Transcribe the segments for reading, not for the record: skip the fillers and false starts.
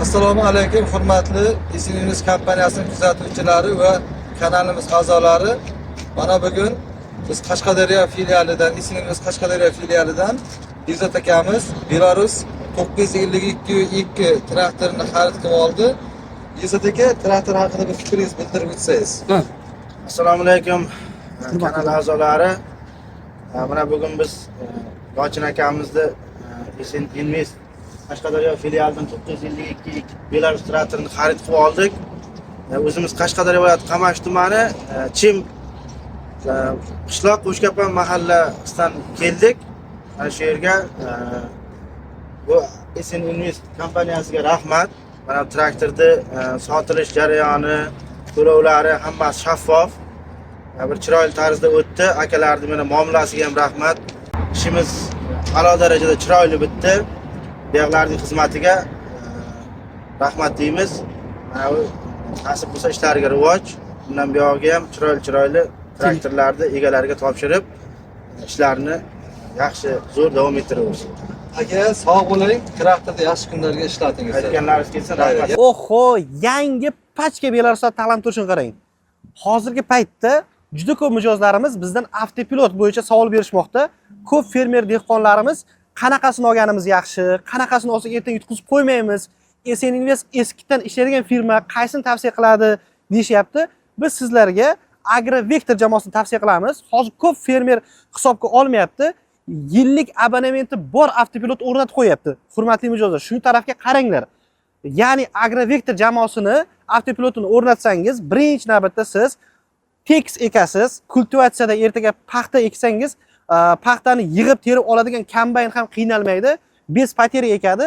Assalomu alaykum, hurmatli Isinimiz kompaniyasining kuzatuvchilari va kanalimiz a'zolari. Mana bugun biz Qashqadaryo filialidan, Isinimiz Qashqadaryo filialidan Izzat akamiz Belarus 952 traktorini xarid qilib oldi. Izzat aka, traktor haqida bir fikringizni bildirib o'tsangiz. Assalomu alaykum kanal a'zolari. Mana bugun biz Lochin akamizni Isinimiz Qashqadaryo filialidan 952 Belarus traktorini xarid qilib oldik. O'zimiz Qashqadaryo viloyati Qamash tumani Chim qishloq Qo'shkapan mahallasidan keldik. Mana shu yerga bu Isinimiz kompaniyasiga rahmat. Mana traktorni sotilish jarayoni, to'lovlari hammasi shaffof. Bir chiroyli tarzda o'tdi. Akalarning mana muomalasiga ham rahmat. Ishimiz a'lo darajada chiroyli bitdi. Buyaqlarning xizmatiga rahmat deymiz. Mana bu nasib bo'lsa ishlariga rivoj. Bundan buyog'iga ham chiroyli traktorlarni egalariga topshirib, ishlarini yaxshi zo'r davom ettiraversin. Aka, sog' bo'ling, traktorda yaxshi kunlarga ishlatingiz. Aytganlaringiz kelsin, rahmat. Oho, yangi pachka Belarusdan taqdim turishini qarang. Hozirgi paytda juda ko'p mijozlarimiz bizdan avtopilot bo'yicha savol berishmoqda. Ko'p fermer dehqonlarimiz qanaqasini olganimiz yaxshi, qanaqasini olsak ertaga yutqizib qo'ymaymiz. Isinimiz eskidan ishlaydigan firma qaysini tavsiya qiladi deyishyapti. Biz sizlarga Agrovektor jamoasini tavsiya qilamiz. Hozir ko'p fermer hisobga olmayapti. Yillik abonementi bor avtopilot o'rnatib qo'yapti. Hurmatli mijozlar, shu tarafga qaranglar. Ya'ni Agrovektor jamoasini avtopilotini o'rnatsangiz, birinchi navbatda siz tekis ekasiz, kultivatsiyada ertaga paxta eksangiz, paxtani yig'ib terib oladigan kombayn ham qiynalmaydi, bez pateri ekadi.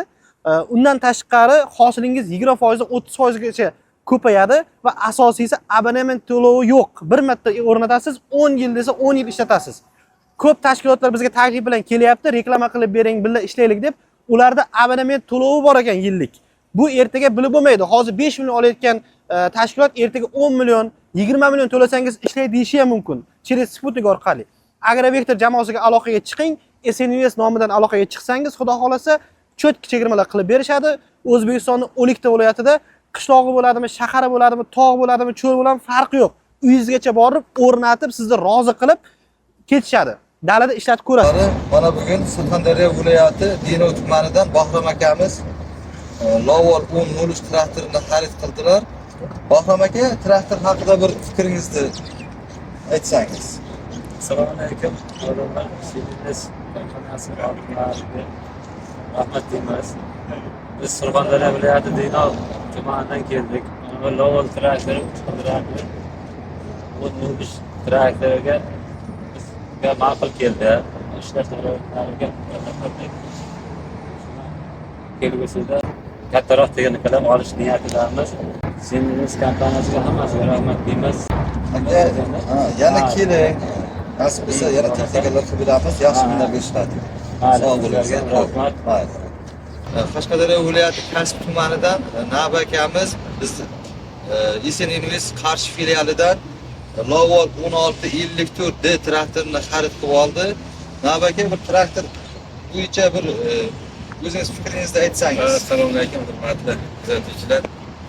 Undan tashqari hosilingiz 20% dan 30% gacha ko'payadi va asosiysi abonement to'lovi yo'q. Bir marta o'rnatasiz, 10 yil desa 10 yil ishlatasiz. Ko'p tashkilotlar bizga taklif bilan kelyapti, reklama qilib bering, birga ishlaylik deb. Ularda abonement to'lovi bor ekan yillik. Bu ertaga bilib bo'lmaydi. Hozir 5 million olayotgan tashkilot ertaga 10 million, 20 million to'lasangiz ishlaydi deyishi ham mumkin. Через Sputnik orqali. Agrovektor jamoasiga aloqaga chiqing, SNUS nomidan aloqaga chiqsangiz, xudo xolasa, cho'tki chegirmalar qilib berishadi. O'zbekistonning 12 ta viloyatida qishlog'i bo'ladimi, shahari bo'ladimi, tog' bo'ladimi, cho'l bo'ladimi farqi yo'q. Uyingizgacha borib, o'rnatib, sizni rozi qilib ketishadi. Dalada ishlatib ko'rasiz. Mana bugun Surxondaryo viloyati Denov tumanidan Bahrom akamiz Lowol 1003 traktorini xarid qildilar. Bahrom aka, traktor haqida bir fikringizni aytsangiz. Assalomu alaykum. Isinimiz kompaniyasiga rahmat deymiz. Biz Surxondaryo viloyati Denov tumanidan keldik. Lowol traktori 3 traktor. Bu 1003 traktoriga bizga ma'qul keldi. Ishlash jarayonlariga kelgusida kattaroq texnikalar olish niyatidamiz. Isinimiz kompaniyasiga hammasiga rahmat deymiz. Yana keling. Nasib bo'lsa yana texnikalar qilib beramiz, yaxshi kunlarga ishlating. Sog' bo'ling. Rahmat. Qashqadaryo viloyati Kasb tumanidan Naba akamiz biz Isinimiz Qarshi filialidan Lowol 1654D traktorini xarid qilib oldi. Naba aka, bir traktor bo'yicha bir o'zingiz fikringizni aytsangiz. Assalomu alaykum, hurmatli kuzatuvchilar.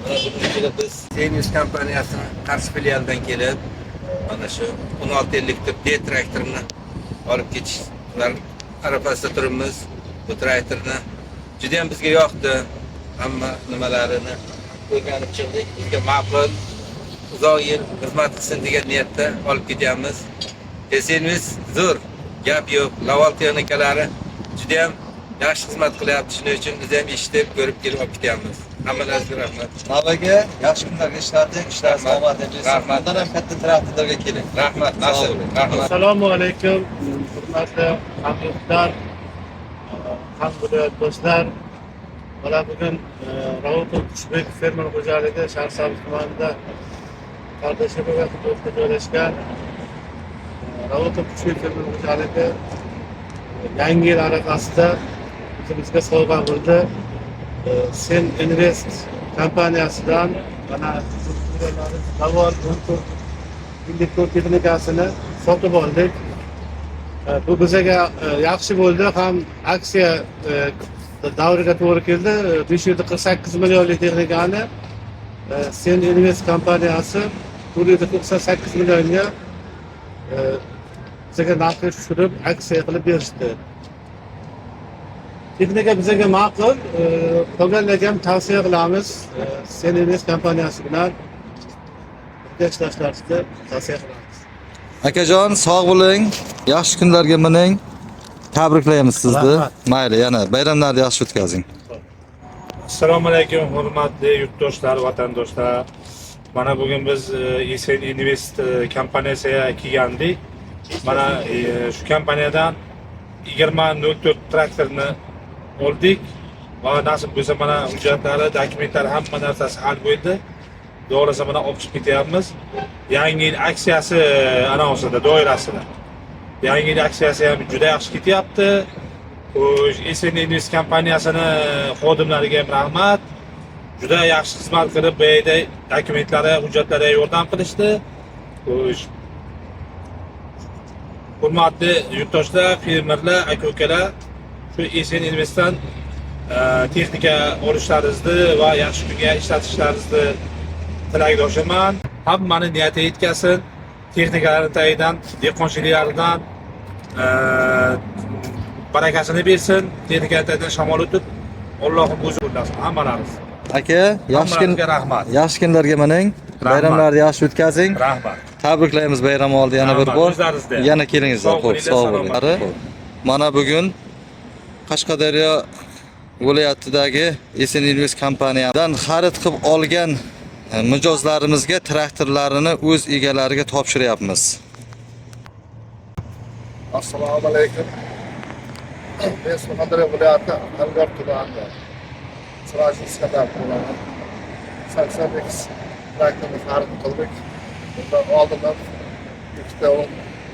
Mana bugun biz Isinimiz kompaniyasining Qarshi filialidan kelib, mana shu 1654D traktorini olib ketishlar arafasida turibmiz. Bu traktorni juda ham bizga yoqdi. Hamma nimalarini o'rganib chiqdik. Bizga ma'qul, uzoq yil xizmat qilsin degan niyatda olib ketyapmiz. Isinimiz zo'r, gap yo'q. Lowol texnikalari juda ham yaxshi xizmat qilyapti. Shuning uchun biz ham eshitib, ko'rib kelib olib ketyapmiz. Hammalaringizga rahmat. Nabaga yaxshi kunlarga ishlating, ishlaringiz omadli bo'lsin. Rahmat. Bundan ham katta traktorlarga keling. Rahmat, nasib. Rahmat. Assalomu alaykum, hurmatli hamyurtlar, hamviloyat do'stlar. Mana bugun Ravotov Qushbek fermer xo'jaligi Sharsabz tumanida Qardashabova hududida joylashgan Ravotov Qushbek fermer xo'jaligi yangi yil arafasida bizga sovg'a qildi. Sen Invest kompaniyasidan mana Lowol 1004 texnikasini sotib oldik. Bu bizga yaxshi bo'ldi, ham aksiya davriga to'g'ri keldi. 548 millionlik texnikani Sen Invest kompaniyasi 498 millionga bizga narxga tushirib aksiya qilib berishdi. Texnika bizga ma'qul, qolganlarga ham tavsiya qilamiz. Sen Invest kompaniyasi bilan birga ishlashlarini tavsiya qilamiz. Akajon, sog' bo'ling. Yaxshi kunlarga mining. Tabriklaymiz sizni. Mayli, yana bayramlarni yaxshi o'tkazing. Assalomu alaykum hurmatli yurtdoshlar, vatandoshlar. Mana bugun biz Esen Invest kompaniyasiga kelgandik. Mana shu kompaniyadan 2004 traktorni oldik va nasib bo'lsa mana hujjatlari, dokumentlari hamma narsasi hal bo'ldi. To'g'risi mana olib chiqib ketyapmiz. Yangi yil aksiyasi anonsida, doirasida. Yangi yil aksiyasi ham juda yaxshi ketyapti. Esen Invest kompaniyasini xodimlariga ham rahmat. Juda yaxshi xizmat qilib, bu yerda dokumentlari, hujjatlariga yordam qilishdi. Hurmatli yurtdoshlar, fermerlar, aka-ukalar, shu Esen Investdan texnika olishlaringizni va yaxshi kunga ishlatishlaringizni tilakdoshiman. Hammani niyati yetkasin. Texnikalarni tagidan, dehqonchiliklaridan barakasini bersin. Texnikalardan shamol o'tib, Allohim o'zi qo'llasin hammalarimiz. Aka, Hammalaringizga rahmat. yaxshi kunlarga mining. Bayramlarni yaxshi o'tkazing. Rahmat. Tabriklaymiz bayram oldi yana bir Rahmat, bor. o'zlaringizda. Yana kelingizlar. Sog' Xo'p, bo'linglar, sog' salomat. bo'linglar. Mana bugun Qashqadaryo viloyatidagi Esen Invest kompaniyadan xarid qilib olgan mijozlarimizga traktorlarini o'z egalariga topshiryapmiz. Assalomu alaykum. Men Surxondaryo viloyati Algor tumanida Sirojinskiyada bo'laman. 82 traktorni xarid qildik. Bundan oldindan ikkita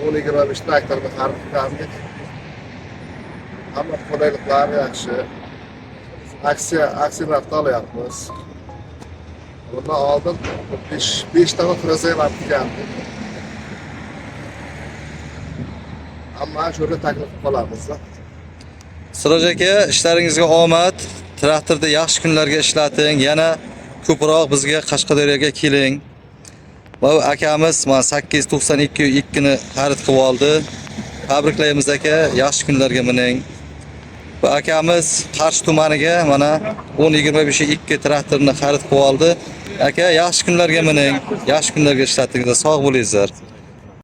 10-25 traktorni xarid qilgandik. Hamma qulayliklar yaxshi. Aksiya narxda olyapmiz. Bundan oldin 5 ta Frezem olgandik. Amma shu yerda taklif qilamiz. Siroj aka, ishlaringizga omad. Traktorda yaxshi kunlarga ishlating. Yana ko'proq bizga Qashqadaryoga keling. Va akamiz mana 892 ni xarid qilib oldi. Tabriklaymiz aka, yaxshi kunlarga mining. Va akamiz Qarshi tumaniga mana 1025 traktorni xarid qilib oldi. Aka, yaxshi kunlarga mining. Yaxshi kunlarga ishlatinglar. Sog' bo'linglar.